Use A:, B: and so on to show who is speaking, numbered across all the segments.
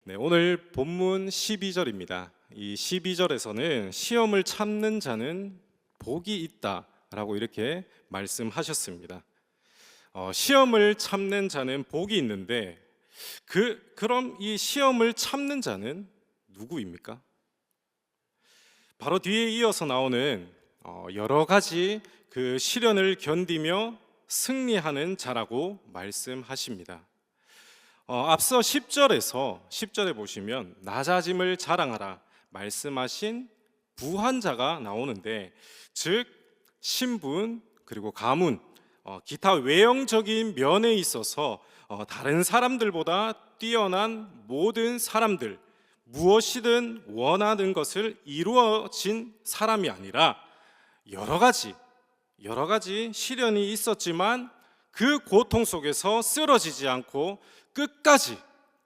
A: 네, 오늘 본문 12절입니다. 이 12절에서는 시험을 참는 자는 복이 있다라고 이렇게 말씀하셨습니다. 시험을 참는 자는 복이 있는데 그럼 이 시험을 참는 자는 누구입니까? 바로 뒤에 이어서 나오는 여러 가지 그 시련을 견디며 승리하는 자라고 말씀하십니다. 앞서 10절에 보시면 낮아짐을 자랑하라 말씀하신 부한자가 나오는데, 즉 신분 그리고 가문, 기타 외형적인 면에 있어서 다른 사람들보다 뛰어난 모든 사람들, 무엇이든 원하는 것을 이루어진 사람이 아니라 여러 가지 시련이 있었지만 그 고통 속에서 쓰러지지 않고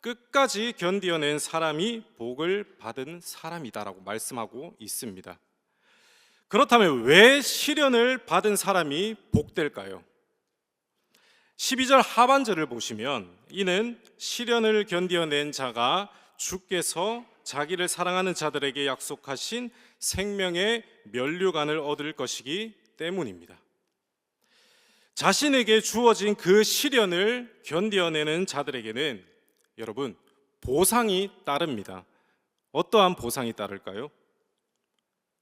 A: 끝까지 견디어낸 사람이 복을 받은 사람이다라고 말씀하고 있습니다. 그렇다면 왜 시련을 받은 사람이 복될까요? 12절 하반절을 보시면 이는 시련을 견디어낸 자가 주께서 자기를 사랑하는 자들에게 약속하신 생명의 면류관을 얻을 것이기 때문입니다. 자신에게 주어진 그 시련을 견디어내는 자들에게는 여러분 보상이 따릅니다. 어떠한 보상이 따를까요?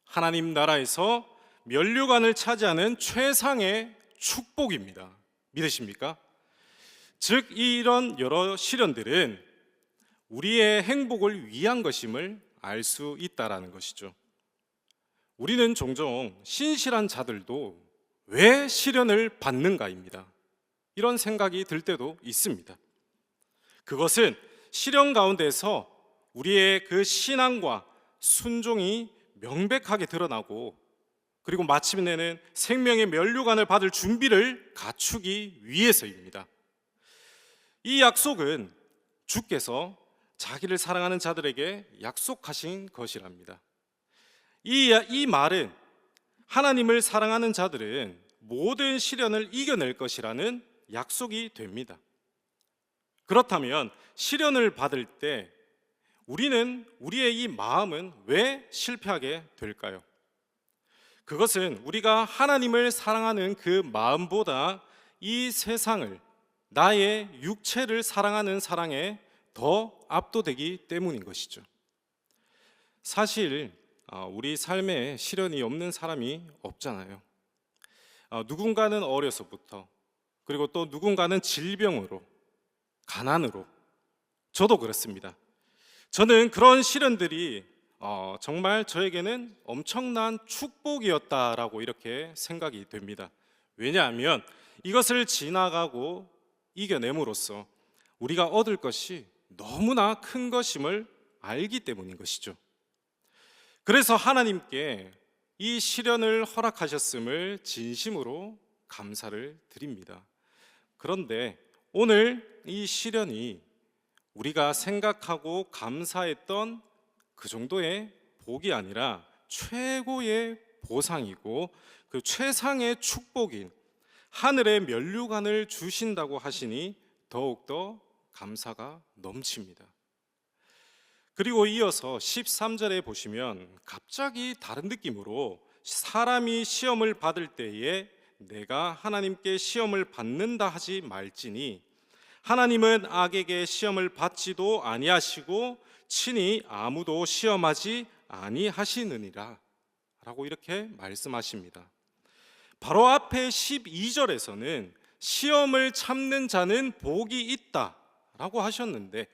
A: 하나님 나라에서 면류관을 차지하는 최상의 축복입니다. 믿으십니까? 즉 이런 여러 시련들은 우리의 행복을 위한 것임을 알 수 있다라는 것이죠. 우리는 종종 신실한 자들도 왜 시련을 받는가입니다. 이런 생각이 들 때도 있습니다. 그것은 시련 가운데서 우리의 그 신앙과 순종이 명백하게 드러나고, 그리고 마침내는 생명의 면류관을 받을 준비를 갖추기 위해서입니다. 이 약속은 주께서 자기를 사랑하는 자들에게 약속하신 것이랍니다. 이 말은 하나님을 사랑하는 자들은 모든 시련을 이겨낼 것이라는 약속이 됩니다. 그렇다면 시련을 받을 때 우리의 이 마음은 왜 실패하게 될까요? 그것은 우리가 하나님을 사랑하는 그 마음보다 이 세상을, 나의 육체를 사랑하는 사랑에 더 압도되기 때문인 것이죠. 사실 우리 삶에 시련이 없는 사람이 없잖아요. 누군가는 어려서부터, 그리고 또 누군가는 질병으로, 가난으로, 저도 그렇습니다. 저는 그런 시련들이 정말 저에게는 엄청난 축복이었다라고 이렇게 생각이 됩니다. 왜냐하면 이것을 지나가고 이겨냄으로써 우리가 얻을 것이 너무나 큰 것임을 알기 때문인 것이죠. 그래서 하나님께 이 시련을 허락하셨음을 진심으로 감사를 드립니다. 그런데 오늘 이 시련이 우리가 생각하고 감사했던 그 정도의 복이 아니라 최고의 보상이고 그 최상의 축복인 하늘의 면류관을 주신다고 하시니 더욱더 감사가 넘칩니다. 그리고 이어서 13절에 보시면 갑자기 다른 느낌으로 사람이 시험을 받을 때에 내가 하나님께 시험을 받는다 하지 말지니 하나님은 악에게 시험을 받지도 아니하시고 친히 아무도 시험하지 아니하시느니라 라고 이렇게 말씀하십니다. 바로 앞에 12절에서는 시험을 참는 자는 복이 있다 라고 하셨는데,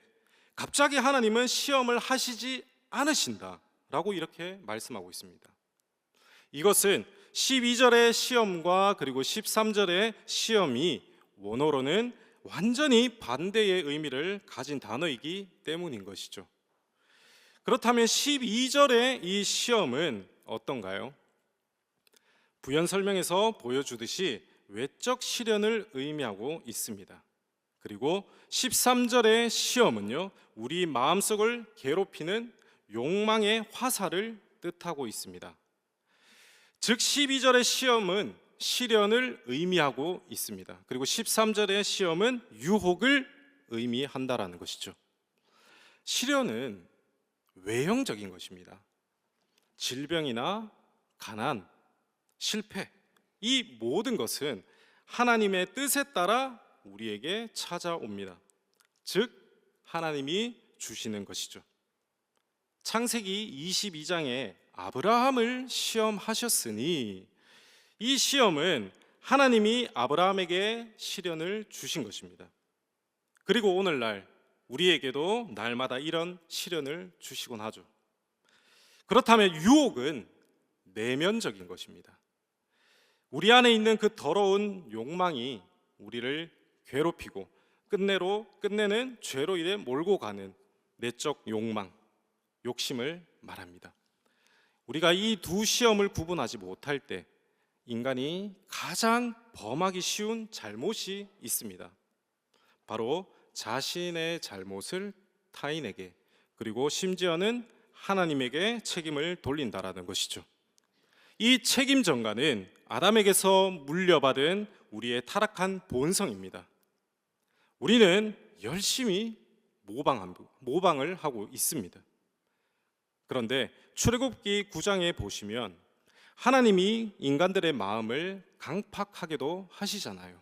A: 갑자기 하나님은 시험을 하시지 않으신다 라고 이렇게 말씀하고 있습니다. 이것은 12절의 시험과 그리고 13절의 시험이 원어로는 완전히 반대의 의미를 가진 단어이기 때문인 것이죠. 그렇다면 12절의 이 시험은 어떤가요? 부연 설명에서 보여주듯이 외적 시련을 의미하고 있습니다. 그리고 13절의 시험은요, 우리 마음속을 괴롭히는 욕망의 화살을 뜻하고 있습니다. 즉 12절의 시험은 시련을 의미하고 있습니다. 그리고 13절의 시험은 유혹을 의미한다라는 것이죠. 시련은 외형적인 것입니다. 질병이나 가난, 실패, 이 모든 것은 하나님의 뜻에 따라 우리에게 찾아옵니다. 즉 하나님이 주시는 것이죠. 창세기 22장에 아브라함을 시험하셨으니 이 시험은 하나님이 아브라함에게 시련을 주신 것입니다. 그리고 오늘날 우리에게도 날마다 이런 시련을 주시곤 하죠. 그렇다면 유혹은 내면적인 것입니다. 우리 안에 있는 그 더러운 욕망이 우리를 괴롭히고 끝내는 죄로 인해 몰고 가는 내적 욕망, 욕심을 말합니다. 우리가 이 두 시험을 구분하지 못할 때 인간이 가장 범하기 쉬운 잘못이 있습니다. 바로 자신의 잘못을 타인에게, 그리고 심지어는 하나님에게 책임을 돌린다라는 것이죠. 이 책임 전가는 아담에게서 물려받은 우리의 타락한 본성입니다. 우리는 열심히 모방을 하고 있습니다. 그런데 출애굽기 9장에 보시면 하나님이 인간들의 마음을 강팍하게도 하시잖아요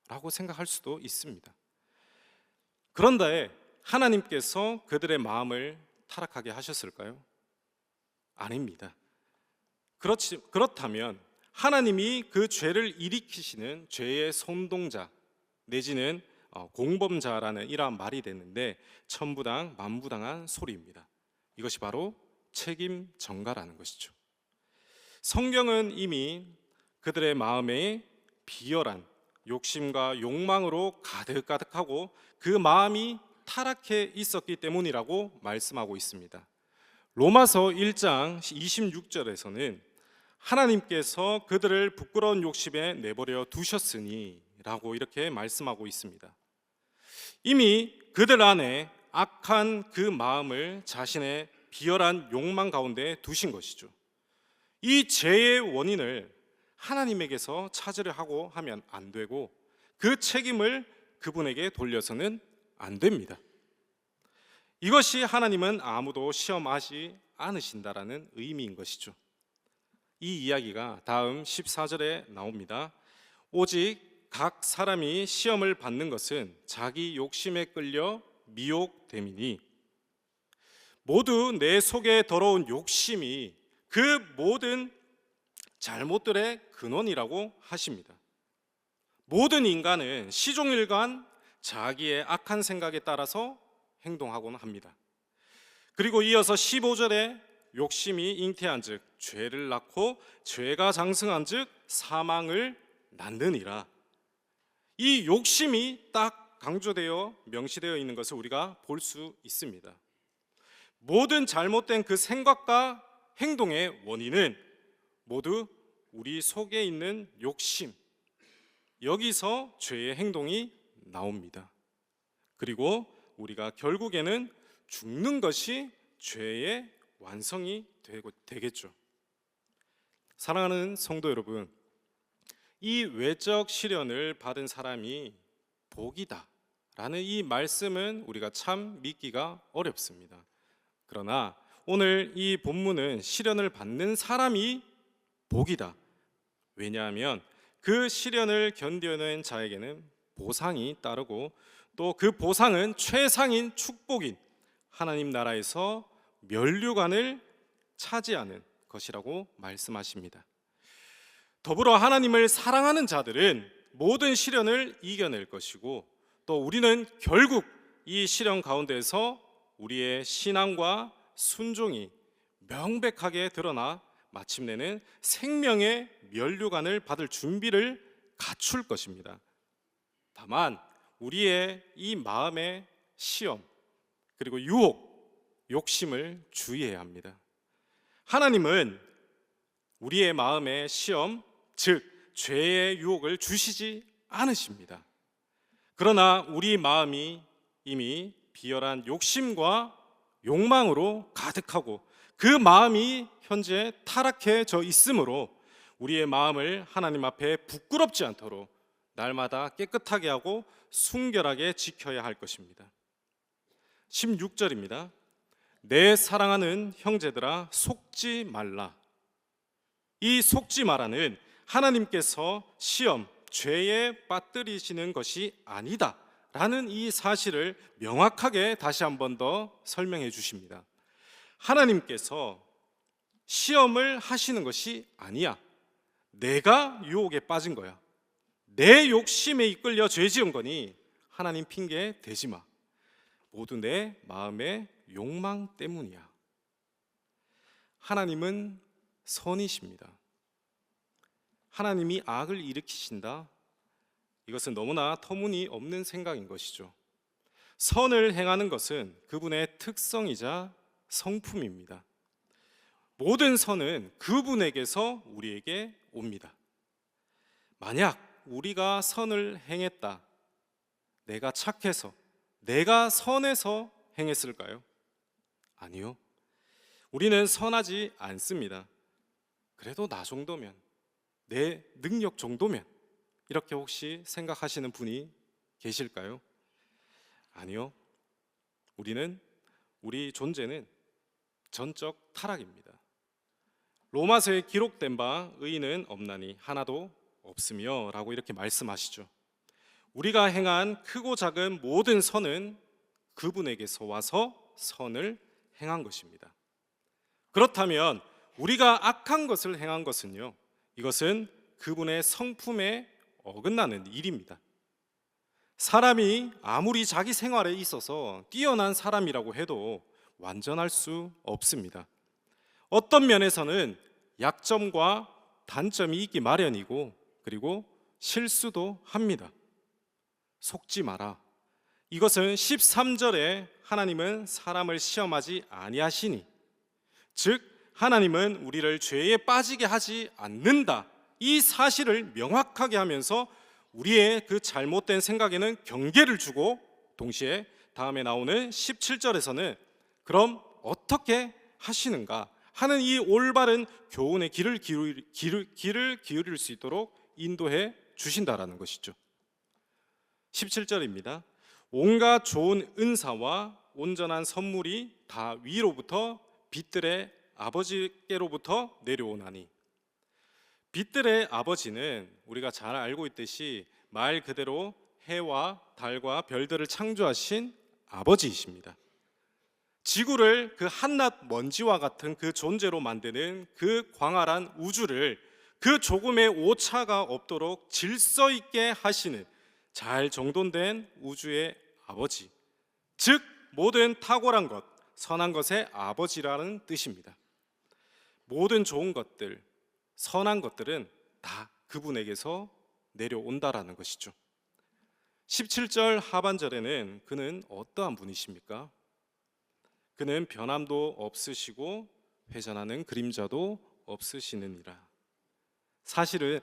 A: 라고 생각할 수도 있습니다. 그런데 하나님께서 그들의 마음을 타락하게 하셨을까요? 아닙니다. 그렇다면 하나님이 그 죄를 일으키시는 죄의 선동자 내지는 공범자라는 이러한 말이 되는데 천부당 만부당한 소리입니다. 이것이 바로 책임 전가라는 것이죠. 성경은 이미 그들의 마음에 비열한 욕심과 욕망으로 가득가득하고 그 마음이 타락해 있었기 때문이라고 말씀하고 있습니다. 로마서 1장 26절에서는 하나님께서 그들을 부끄러운 욕심에 내버려 두셨으니 라고 이렇게 말씀하고 있습니다. 이미 그들 안에 악한 그 마음을 자신의 비열한 욕망 가운데 두신 것이죠. 이 죄의 원인을 하나님에게서 찾으려 하고 하면 안 되고 그 책임을 그분에게 돌려서는 안 됩니다. 이것이 하나님은 아무도 시험하지 않으신다라는 의미인 것이죠. 이 이야기가 다음 14절에 나옵니다. 오직 각 사람이 시험을 받는 것은 자기 욕심에 끌려 미혹됨이니 모두 내 속에 더러운 욕심이 그 모든 잘못들의 근원이라고 하십니다. 모든 인간은 시종일관 자기의 악한 생각에 따라서 행동하곤 합니다. 그리고 이어서 15절에 욕심이 잉태한즉 죄를 낳고 죄가 장성한즉 사망을 낳느니라. 이 욕심이 딱 강조되어 명시되어 있는 것을 우리가 볼 수 있습니다. 모든 잘못된 그 생각과 행동의 원인은 모두 우리 속에 있는 욕심, 여기서 죄의 행동이 나옵니다. 그리고 우리가 결국에는 죽는 것이 죄의 완성이 되겠죠. 사랑하는 성도 여러분, 이 외적 시련을 받은 사람이 복이다 라는 이 말씀은 우리가 참 믿기가 어렵습니다. 그러나 오늘 이 본문은 시련을 받는 사람이 복이다. 왜냐하면 그 시련을 견뎌낸 자에게는 보상이 따르고 또 그 보상은 최상인 축복인 하나님 나라에서 면류관을 차지하는 것이라고 말씀하십니다. 더불어 하나님을 사랑하는 자들은 모든 시련을 이겨낼 것이고 또 우리는 결국 이 시련 가운데서 우리의 신앙과 순종이 명백하게 드러나 마침내는 생명의 면류관을 받을 준비를 갖출 것입니다. 다만 우리의 이 마음의 시험 그리고 유혹, 욕심을 주의해야 합니다. 하나님은 우리의 마음의 시험, 즉 죄의 유혹을 주시지 않으십니다. 그러나 우리 마음이 이미 비열한 욕심과 욕망으로 가득하고 그 마음이 현재 타락해져 있으므로 우리의 마음을 하나님 앞에 부끄럽지 않도록 날마다 깨끗하게 하고 순결하게 지켜야 할 것입니다. 16절입니다. 내 사랑하는 형제들아 속지 말라. 이 속지 마라는 하나님께서 시험, 죄에 빠뜨리시는 것이 아니다 라는 이 사실을 명확하게 다시 한 번 더 설명해 주십니다. 하나님께서 시험을 하시는 것이 아니야. 내가 유혹에 빠진 거야. 내 욕심에 이끌려 죄 지은 거니 하나님 핑계 대지 마. 모두 내 마음의 욕망 때문이야. 하나님은 선이십니다. 하나님이 악을 일으키신다. 이것은 너무나 터무니없는 생각인 것이죠. 선을 행하는 것은 그분의 특성이자 성품입니다. 모든 선은 그분에게서 우리에게 옵니다. 만약 우리가 선을 행했다, 내가 착해서, 내가 선해서 행했을까요? 아니요. 우리는 선하지 않습니다. 그래도 나 정도면, 내 능력 정도면, 이렇게 혹시 생각하시는 분이 계실까요? 아니요. 우리 존재는 전적 타락입니다. 로마서에 기록된 바 의인은 없나니 하나도 없으며 라고 이렇게 말씀하시죠. 우리가 행한 크고 작은 모든 선은 그분에게서 와서 선을 행한 것입니다. 그렇다면 우리가 악한 것을 행한 것은요, 이것은 그분의 성품에 어긋나는 일입니다. 사람이 아무리 자기 생활에 있어서 뛰어난 사람이라고 해도 완전할 수 없습니다. 어떤 면에서는 약점과 단점이 있기 마련이고, 그리고 실수도 합니다. 속지 마라. 이것은 13절에 하나님은 사람을 시험하지 아니하시니, 즉 하나님은 우리를 죄에 빠지게 하지 않는다, 이 사실을 명확하게 하면서 우리의 그 잘못된 생각에는 경계를 주고, 동시에 다음에 나오는 17절에서는 그럼 어떻게 하시는가 하는 이 올바른 교훈의 길을 기울일 수 있도록 인도해 주신다라는 것이죠. 17절입니다. 온갖 좋은 은사와 온전한 선물이 다 위로부터 빛들의 아버지께로부터 내려오나니. 빛들의 아버지는 우리가 잘 알고 있듯이 말 그대로 해와 달과 별들을 창조하신 아버지이십니다. 지구를 그 한낱 먼지와 같은 그 존재로 만드는 그 광활한 우주를 그 조금의 오차가 없도록 질서 있게 하시는 잘 정돈된 우주의 아버지, 즉 모든 탁월한 것, 선한 것의 아버지라는 뜻입니다. 모든 좋은 것들, 선한 것들은 다 그분에게서 내려온다라는 것이죠. 17절 하반절에는 그는 어떠한 분이십니까? 그는 변함도 없으시고 회전하는 그림자도 없으시느니라. 사실은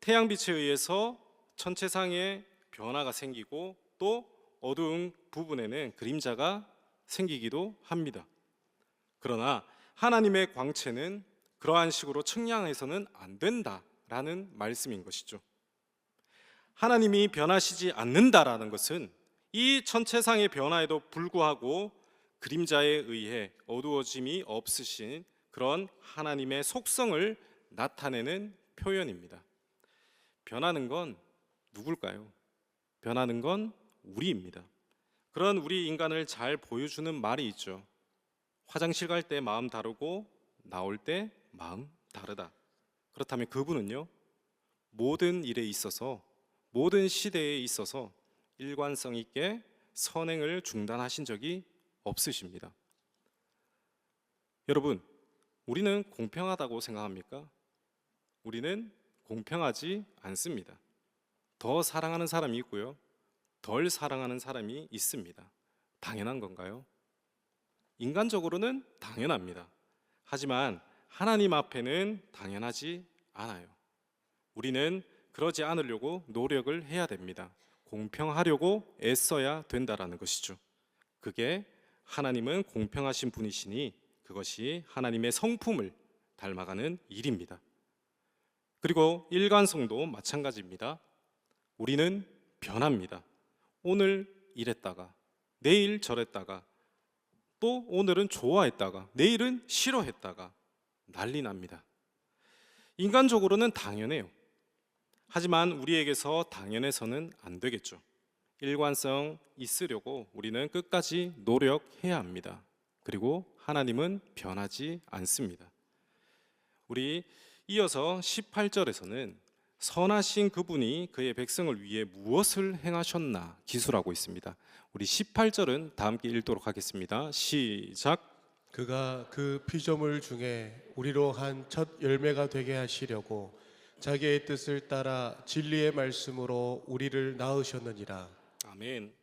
A: 태양빛에 의해서 천체상에 변화가 생기고 또 어두운 부분에는 그림자가 생기기도 합니다. 그러나 하나님의 광채는 그러한 식으로 측량해서는 안 된다라는 말씀인 것이죠. 하나님이 변하시지 않는다라는 것은 이 천체상의 변화에도 불구하고 그림자에 의해 어두워짐이 없으신 그런 하나님의 속성을 나타내는 표현입니다. 변하는 건 누굴까요? 변하는 건 우리입니다. 그런 우리 인간을 잘 보여주는 말이 있죠. 화장실 갈 때 마음 다르고 나올 때 마음 다르다. 그렇다면 그분은요, 모든 일에 있어서, 모든 시대에 있어서 일관성 있게 선행을 중단하신 적이 없으십니다. 여러분, 우리는 공평하다고 생각합니까? 우리는 공평하지 않습니다. 더 사랑하는 사람이 있고요, 덜 사랑하는 사람이 있습니다. 당연한 건가요? 인간적으로는 당연합니다. 하지만 하나님 앞에는 당연하지 않아요. 우리는 그러지 않으려고 노력을 해야 됩니다. 공평하려고 애써야 된다라는 것이죠. 그게 하나님은 공평하신 분이시니 그것이 하나님의 성품을 닮아가는 일입니다. 그리고 일관성도 마찬가지입니다. 우리는 변합니다. 오늘 이랬다가 내일 저랬다가 또 오늘은 좋아했다가 내일은 싫어했다가 난리 납니다. 인간적으로는 당연해요. 하지만 우리에게서 당연해서는 안 되겠죠. 일관성 있으려고 우리는 끝까지 노력해야 합니다. 그리고 하나님은 변하지 않습니다. 우리 이어서 18절에서는 선하신 그분이 그의 백성을 위해 무엇을 행하셨나 기술하고 있습니다. 우리 18절은 다 함께 읽도록 하겠습니다. 시작.
B: 그가 그 피조물 중에 우리로 한 첫 열매가 되게 하시려고 자기의 뜻을 따라 진리의 말씀으로 우리를 낳으셨느니라.
A: 아멘.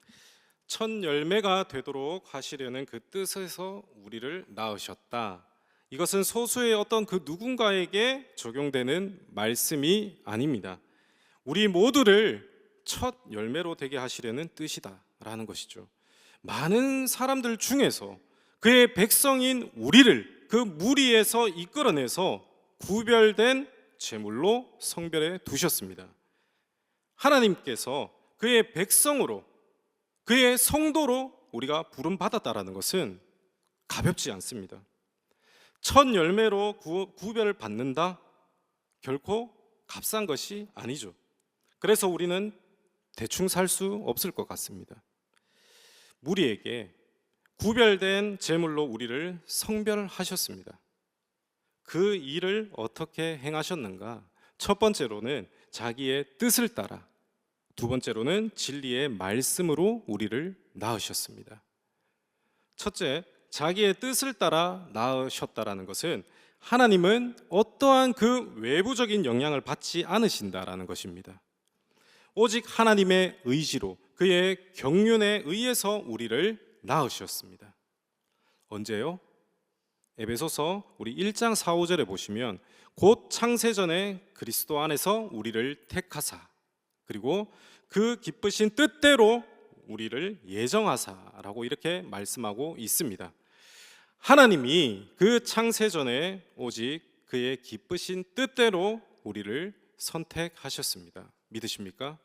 A: 첫 열매가 되도록 하시려는 그 뜻에서 우리를 낳으셨다. 이것은 소수의 어떤 그 누군가에게 적용되는 말씀이 아닙니다. 우리 모두를 첫 열매로 되게 하시려는 뜻이다라는 것이죠. 많은 사람들 중에서 그의 백성인 우리를 그 무리에서 이끌어내서 구별된 제물로 성별해 두셨습니다. 하나님께서 그의 백성으로, 그의 성도로 우리가 부름받았다라는 것은 가볍지 않습니다. 첫 열매로 구별을 받는다? 결코 값싼 것이 아니죠. 그래서 우리는 대충 살 수 없을 것 같습니다. 무리에게 구별된 제물로 우리를 성별하셨습니다. 그 일을 어떻게 행하셨는가? 첫 번째로는 자기의 뜻을 따라, 두 번째로는 진리의 말씀으로 우리를 낳으셨습니다. 첫째, 자기의 뜻을 따라 낳으셨다라는 것은 하나님은 어떠한 그 외부적인 영향을 받지 않으신다라는 것입니다. 오직 하나님의 의지로, 그의 경륜에 의해서 우리를 낳으셨습니다. 언제요? 에베소서 우리 1장 4, 5절에 보시면 곧 창세전에 그리스도 안에서 우리를 택하사 그리고 그 기쁘신 뜻대로 우리를 예정하사라고 이렇게 말씀하고 있습니다. 하나님이 그 창세전에 오직 그의 기쁘신 뜻대로 우리를 선택하셨습니다. 믿으십니까?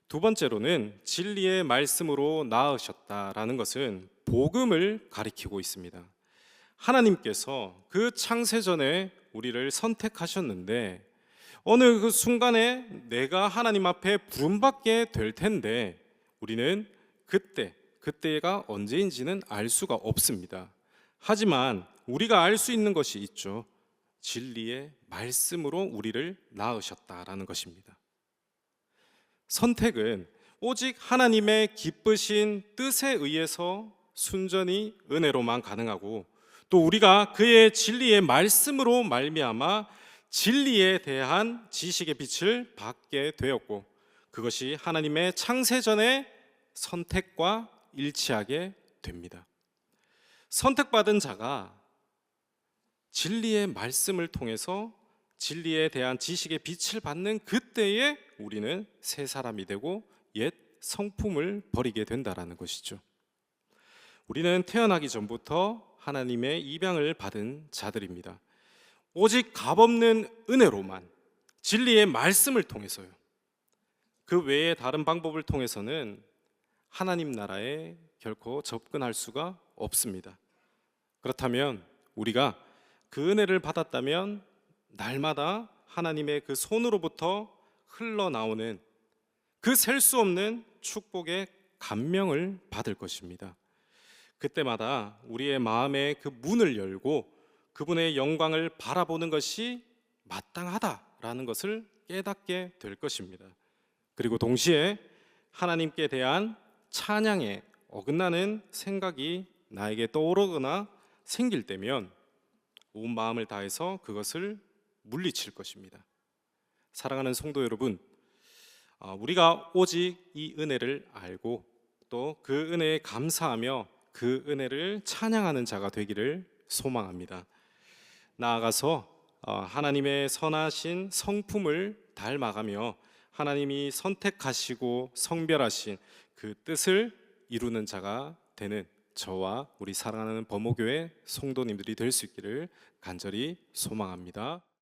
A: 두 번째로는 진리의 말씀으로 낳으셨다라는 것은 복음을 가리키고 있습니다. 하나님께서 그 창세전에 우리를 선택하셨는데 어느 그 순간에 내가 하나님 앞에 부름받게 될 텐데 우리는 그때가 언제인지는 알 수가 없습니다. 하지만 우리가 알 수 있는 것이 있죠. 진리의 말씀으로 우리를 낳으셨다라는 것입니다. 선택은 오직 하나님의 기쁘신 뜻에 의해서 순전히 은혜로만 가능하고 또 우리가 그의 진리의 말씀으로 말미암아 진리에 대한 지식의 빛을 받게 되었고 그것이 하나님의 창세전의 선택과 일치하게 됩니다. 선택받은 자가 진리의 말씀을 통해서 진리에 대한 지식의 빛을 받는 그때에 우리는 새 사람이 되고 옛 성품을 버리게 된다라는 것이죠. 우리는 태어나기 전부터 하나님의 입양을 받은 자들입니다. 오직 값없는 은혜로만 진리의 말씀을 통해서요. 그 외에 다른 방법을 통해서는 하나님 나라에 결코 접근할 수가 없습니다. 그렇다면 우리가 그 은혜를 받았다면 날마다 하나님의 그 손으로부터 흘러나오는 그 셀 수 없는 축복의 감명을 받을 것입니다. 그때마다 우리의 마음에 그 문을 열고 그분의 영광을 바라보는 것이 마땅하다라는 것을 깨닫게 될 것입니다. 그리고 동시에 하나님께 대한 찬양에 어긋나는 생각이 나에게 떠오르거나 생길 때면 온 마음을 다해서 그것을 물리칠 것입니다. 사랑하는 성도 여러분, 우리가 오직 이 은혜를 알고 또 그 은혜에 감사하며 그 은혜를 찬양하는 자가 되기를 소망합니다. 나아가서 하나님의 선하신 성품을 닮아가며 하나님이 선택하시고 성별하신 그 뜻을 이루는 자가 되는 저와 우리 사랑하는 범호교회 성도님들이 될 수 있기를 간절히 소망합니다.